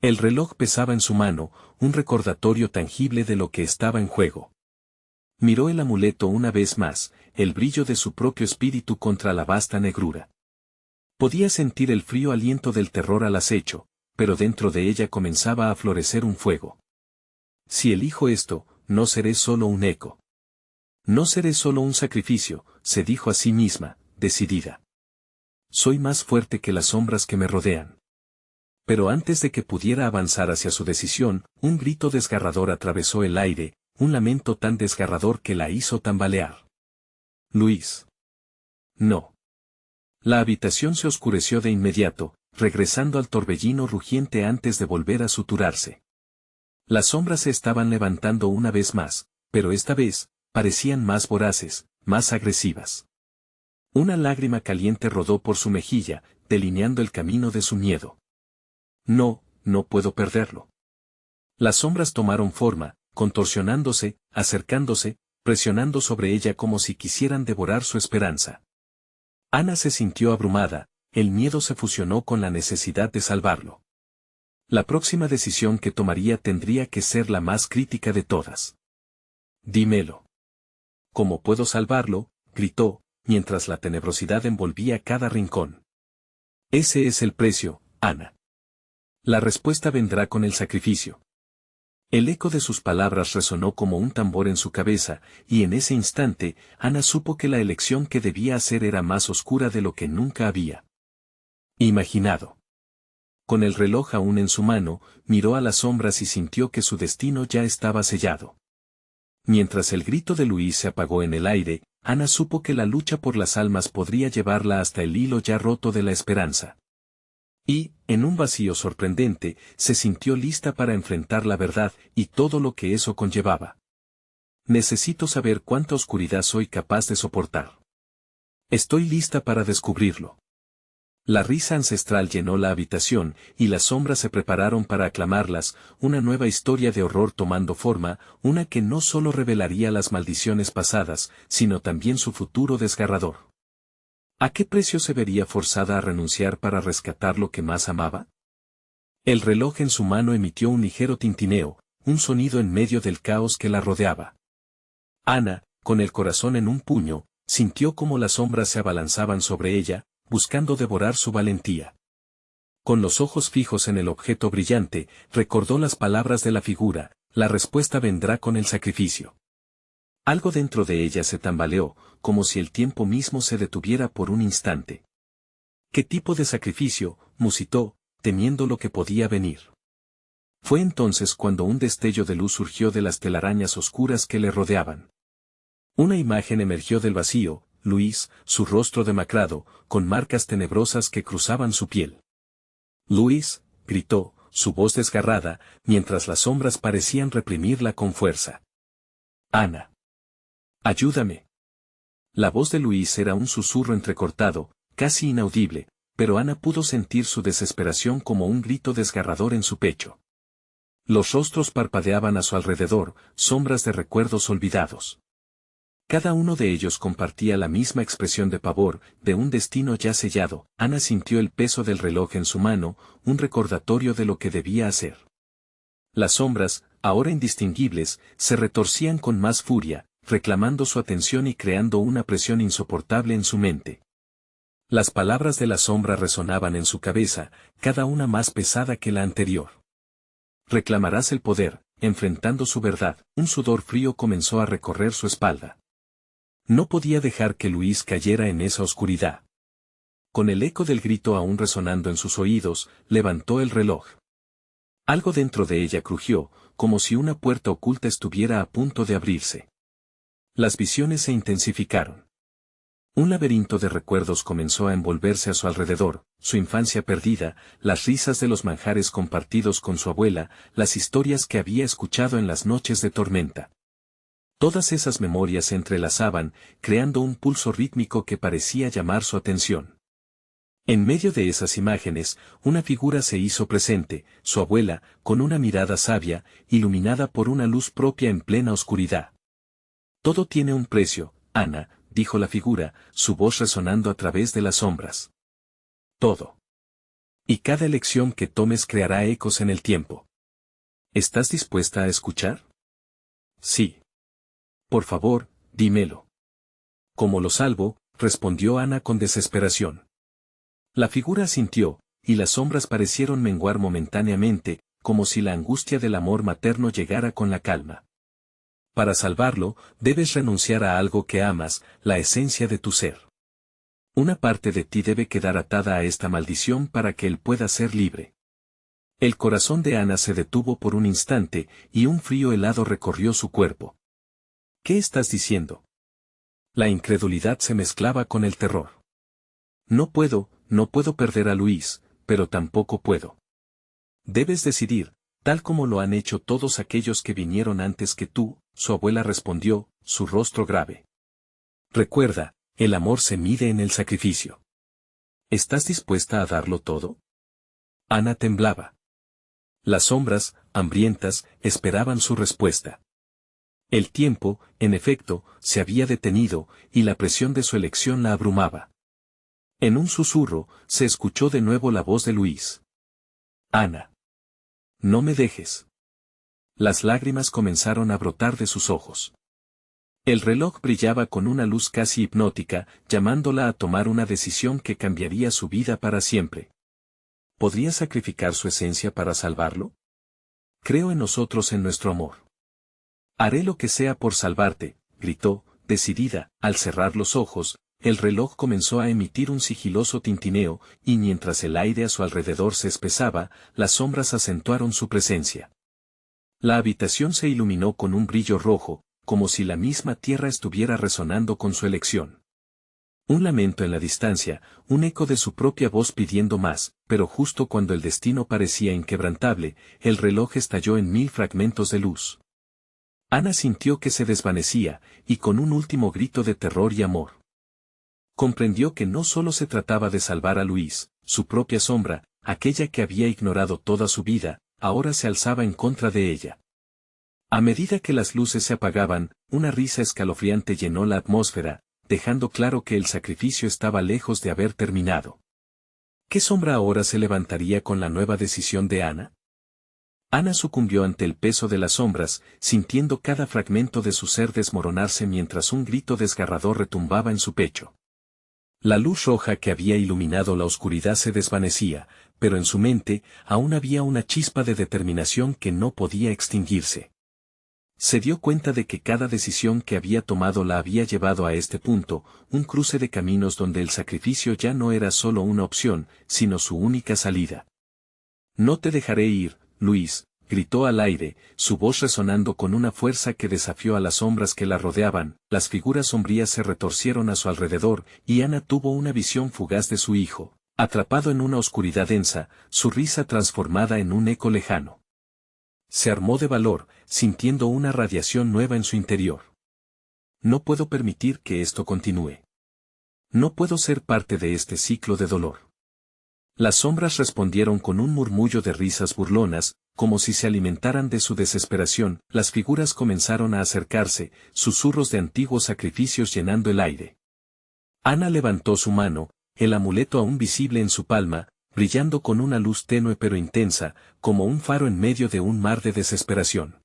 El reloj pesaba en su mano, un recordatorio tangible de lo que estaba en juego. Miró el amuleto una vez más, el brillo de su propio espíritu contra la vasta negrura. Podía sentir el frío aliento del terror al acecho, pero dentro de ella comenzaba a florecer un fuego. Si elijo esto, no seré solo un eco. No seré solo un sacrificio, se dijo a sí misma, decidida. Soy más fuerte que las sombras que me rodean. Pero antes de que pudiera avanzar hacia su decisión, un grito desgarrador atravesó el aire, un lamento tan desgarrador que la hizo tambalear. Luis. No. La habitación se oscureció de inmediato, regresando al torbellino rugiente antes de volver a suturarse. Las sombras se estaban levantando una vez más, pero esta vez, parecían más voraces, más agresivas. Una lágrima caliente rodó por su mejilla, delineando el camino de su miedo. No, no puedo perderlo. Las sombras tomaron forma, contorsionándose, acercándose, presionando sobre ella como si quisieran devorar su esperanza. Ana se sintió abrumada, el miedo se fusionó con la necesidad de salvarlo. La próxima decisión que tomaría tendría que ser la más crítica de todas. Dímelo. ¿Cómo puedo salvarlo?, gritó, mientras la tenebrosidad envolvía cada rincón. Ese es el precio, Ana. La respuesta vendrá con el sacrificio. El eco de sus palabras resonó como un tambor en su cabeza, y en ese instante, Ana supo que la elección que debía hacer era más oscura de lo que nunca había imaginado. Con el reloj aún en su mano, miró a las sombras y sintió que su destino ya estaba sellado. Mientras el grito de Luis se apagó en el aire, Ana supo que la lucha por las almas podría llevarla hasta el hilo ya roto de la esperanza. Y, en un vacío sorprendente, se sintió lista para enfrentar la verdad y todo lo que eso conllevaba. Necesito saber cuánta oscuridad soy capaz de soportar. Estoy lista para descubrirlo. La risa ancestral llenó la habitación, y las sombras se prepararon para aclamarlas, una nueva historia de horror tomando forma, una que no solo revelaría las maldiciones pasadas, sino también su futuro desgarrador. ¿A qué precio se vería forzada a renunciar para rescatar lo que más amaba? El reloj en su mano emitió un ligero tintineo, un sonido en medio del caos que la rodeaba. Ana, con el corazón en un puño, sintió cómo las sombras se abalanzaban sobre ella, buscando devorar su valentía. Con los ojos fijos en el objeto brillante, recordó las palabras de la figura: la respuesta vendrá con el sacrificio. Algo dentro de ella se tambaleó, como si el tiempo mismo se detuviera por un instante. ¿Qué tipo de sacrificio?, musitó, temiendo lo que podía venir. Fue entonces cuando un destello de luz surgió de las telarañas oscuras que le rodeaban. Una imagen emergió del vacío: Luis, su rostro demacrado, con marcas tenebrosas que cruzaban su piel. «Luis», gritó, su voz desgarrada, mientras las sombras parecían reprimirla con fuerza. «Ana. Ayúdame». La voz de Luis era un susurro entrecortado, casi inaudible, pero Ana pudo sentir su desesperación como un grito desgarrador en su pecho. Los rostros parpadeaban a su alrededor, sombras de recuerdos olvidados. Cada uno de ellos compartía la misma expresión de pavor, de un destino ya sellado. Ana sintió el peso del reloj en su mano, un recordatorio de lo que debía hacer. Las sombras, ahora indistinguibles, se retorcían con más furia, reclamando su atención y creando una presión insoportable en su mente. Las palabras de la sombra resonaban en su cabeza, cada una más pesada que la anterior. Reclamarás el poder, enfrentando su verdad. Un sudor frío comenzó a recorrer su espalda. No podía dejar que Luis cayera en esa oscuridad. Con el eco del grito aún resonando en sus oídos, levantó el reloj. Algo dentro de ella crujió, como si una puerta oculta estuviera a punto de abrirse. Las visiones se intensificaron. Un laberinto de recuerdos comenzó a envolverse a su alrededor: su infancia perdida, las risas de los manjares compartidos con su abuela, las historias que había escuchado en las noches de tormenta. Todas esas memorias se entrelazaban, creando un pulso rítmico que parecía llamar su atención. En medio de esas imágenes, una figura se hizo presente: su abuela, con una mirada sabia, iluminada por una luz propia en plena oscuridad. «Todo tiene un precio, Ana», dijo la figura, su voz resonando a través de las sombras. «Todo. Y cada elección que tomes creará ecos en el tiempo. ¿Estás dispuesta a escuchar?» «Sí. Por favor, dímelo». «¿Cómo lo salvo?», respondió Ana con desesperación. La figura asintió, y las sombras parecieron menguar momentáneamente, como si la angustia del amor materno llegara con la calma. «Para salvarlo, debes renunciar a algo que amas, la esencia de tu ser. Una parte de ti debe quedar atada a esta maldición para que él pueda ser libre». El corazón de Ana se detuvo por un instante, y un frío helado recorrió su cuerpo. «¿Qué estás diciendo?». La incredulidad se mezclaba con el terror. «No puedo perder a Luis, pero tampoco puedo». «Debes decidir, tal como lo han hecho todos aquellos que vinieron antes que tú», su abuela respondió, su rostro grave. «Recuerda, el amor se mide en el sacrificio. ¿Estás dispuesta a darlo todo?». Ana temblaba. Las sombras, hambrientas, esperaban su respuesta. El tiempo, en efecto, se había detenido, y la presión de su elección la abrumaba. En un susurro, se escuchó de nuevo la voz de Luis. «Ana. No me dejes. Las lágrimas comenzaron a brotar de sus ojos. El reloj brillaba con una luz casi hipnótica, llamándola a tomar una decisión que cambiaría su vida para siempre. ¿Podría sacrificar su esencia para salvarlo? Creo en nosotros, en nuestro amor. Haré lo que sea por salvarte, gritó, decidida. Al cerrar los ojos, el reloj comenzó a emitir un sigiloso tintineo, y mientras el aire a su alrededor se espesaba, las sombras acentuaron su presencia. La habitación se iluminó con un brillo rojo, como si la misma tierra estuviera resonando con su elección. Un lamento en la distancia, un eco de su propia voz pidiendo más, pero justo cuando el destino parecía inquebrantable, el reloj estalló en 1000 fragmentos de luz. Ana sintió que se desvanecía, y con un último grito de terror y amor, comprendió que no solo se trataba de salvar a Luis, su propia sombra, aquella que había ignorado toda su vida, ahora se alzaba en contra de ella. A medida que las luces se apagaban, una risa escalofriante llenó la atmósfera, dejando claro que el sacrificio estaba lejos de haber terminado. ¿Qué sombra ahora se levantaría con la nueva decisión de Ana? Ana sucumbió ante el peso de las sombras, sintiendo cada fragmento de su ser desmoronarse mientras un grito desgarrador retumbaba en su pecho. La luz roja que había iluminado la oscuridad se desvanecía, pero en su mente aún había una chispa de determinación que no podía extinguirse. Se dio cuenta de que cada decisión que había tomado la había llevado a este punto, un cruce de caminos donde el sacrificio ya no era solo una opción, sino su única salida. No te dejaré ir, Luis, gritó al aire, su voz resonando con una fuerza que desafió a las sombras que la rodeaban. Las figuras sombrías se retorcieron a su alrededor, y Ana tuvo una visión fugaz de su hijo, atrapado en una oscuridad densa, su risa transformada en un eco lejano. Se armó de valor, sintiendo una radiación nueva en su interior. No puedo permitir que esto continúe. No puedo ser parte de este ciclo de dolor. Las sombras respondieron con un murmullo de risas burlonas, como si se alimentaran de su desesperación. Las figuras comenzaron a acercarse, susurros de antiguos sacrificios llenando el aire. Ana levantó su mano, el amuleto aún visible en su palma, brillando con una luz tenue pero intensa, como un faro en medio de un mar de desesperación.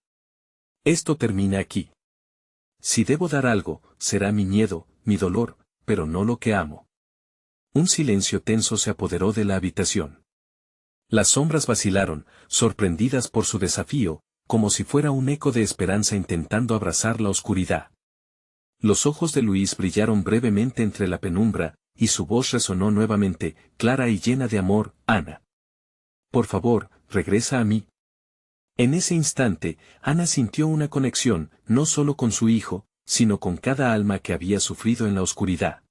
Esto termina aquí. Si debo dar algo, será mi miedo, mi dolor, pero no lo que amo. Un silencio tenso se apoderó de la habitación. Las sombras vacilaron, sorprendidas por su desafío, como si fuera un eco de esperanza intentando abrazar la oscuridad. Los ojos de Luis brillaron brevemente entre la penumbra, y su voz resonó nuevamente, clara y llena de amor. Ana. Por favor, regresa a mí. En ese instante, Ana sintió una conexión, no solo con su hijo, sino con cada alma que había sufrido en la oscuridad.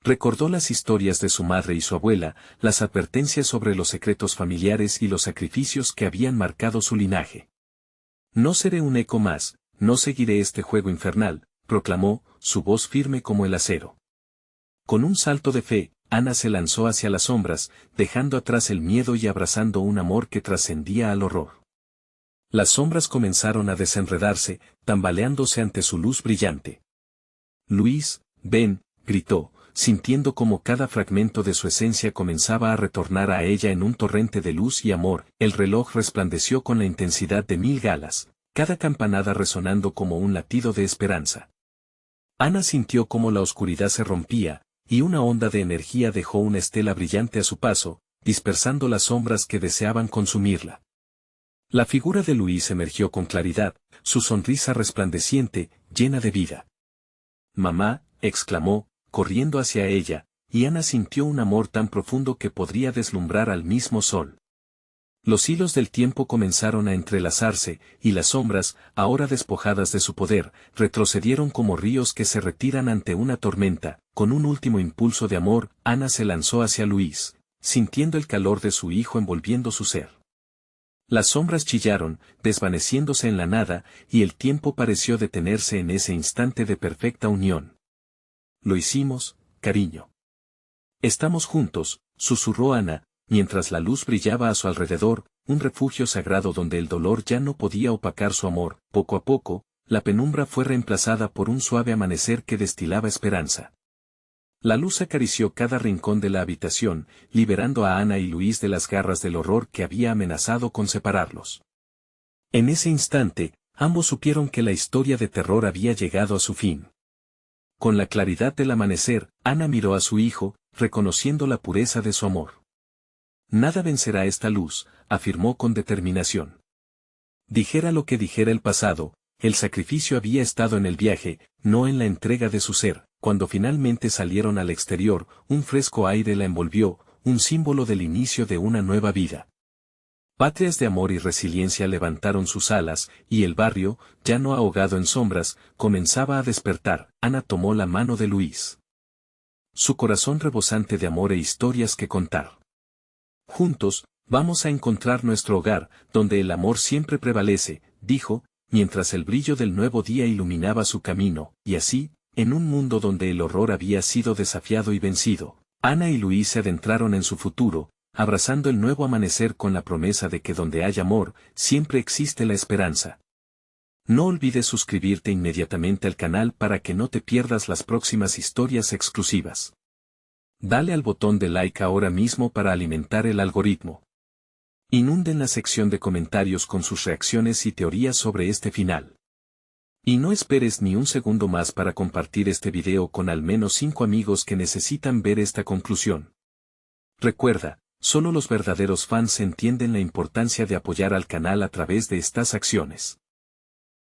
Recordó las historias de su madre y su abuela, las advertencias sobre los secretos familiares y los sacrificios que habían marcado su linaje. No seré un eco más, no seguiré este juego infernal, proclamó, su voz firme como el acero. Con un salto de fe, Ana se lanzó hacia las sombras, dejando atrás el miedo y abrazando un amor que trascendía al horror. Las sombras comenzaron a desenredarse, tambaleándose ante su luz brillante. Luis, ven, gritó, sintiendo como cada fragmento de su esencia comenzaba a retornar a ella en un torrente de luz y amor. El reloj resplandeció con la intensidad de 1000 galas, cada campanada resonando como un latido de esperanza. Ana sintió como la oscuridad se rompía, y una onda de energía dejó una estela brillante a su paso, dispersando las sombras que deseaban consumirla. La figura de Luis emergió con claridad, su sonrisa resplandeciente, llena de vida. «Mamá», exclamó, corriendo hacia ella, y Ana sintió un amor tan profundo que podría deslumbrar al mismo sol. Los hilos del tiempo comenzaron a entrelazarse, y las sombras, ahora despojadas de su poder, retrocedieron como ríos que se retiran ante una tormenta. Con un último impulso de amor, Ana se lanzó hacia Luis, sintiendo el calor de su hijo envolviendo su ser. Las sombras chillaron, desvaneciéndose en la nada, y el tiempo pareció detenerse en ese instante de perfecta unión. «Lo hicimos, cariño. Estamos juntos», susurró Ana, mientras la luz brillaba a su alrededor, un refugio sagrado donde el dolor ya no podía opacar su amor. Poco a poco, la penumbra fue reemplazada por un suave amanecer que destilaba esperanza. La luz acarició cada rincón de la habitación, liberando a Ana y Luis de las garras del horror que había amenazado con separarlos. En ese instante, ambos supieron que la historia de terror había llegado a su fin. Con la claridad del amanecer, Ana miró a su hijo, reconociendo la pureza de su amor. Nada vencerá esta luz, afirmó con determinación. Dijera lo que dijera el pasado, el sacrificio había estado en el viaje, no en la entrega de su ser. Cuando finalmente salieron al exterior, un fresco aire la envolvió, un símbolo del inicio de una nueva vida. Patrias de amor y resiliencia levantaron sus alas, y el barrio, ya no ahogado en sombras, comenzaba a despertar. Ana tomó la mano de Luis. Su corazón rebosante de amor e historias que contar. Juntos, vamos a encontrar nuestro hogar, donde el amor siempre prevalece, dijo, mientras el brillo del nuevo día iluminaba su camino, y así, en un mundo donde el horror había sido desafiado y vencido, Ana y Luis se adentraron en su futuro, abrazando el nuevo amanecer con la promesa de que donde hay amor, siempre existe la esperanza. No olvides suscribirte inmediatamente al canal para que no te pierdas las próximas historias exclusivas. Dale al botón de like ahora mismo para alimentar el algoritmo. Inunden la sección de comentarios con sus reacciones y teorías sobre este final. Y no esperes ni un segundo más para compartir este video con al menos 5 amigos que necesitan ver esta conclusión. Recuerda, solo los verdaderos fans entienden la importancia de apoyar al canal a través de estas acciones.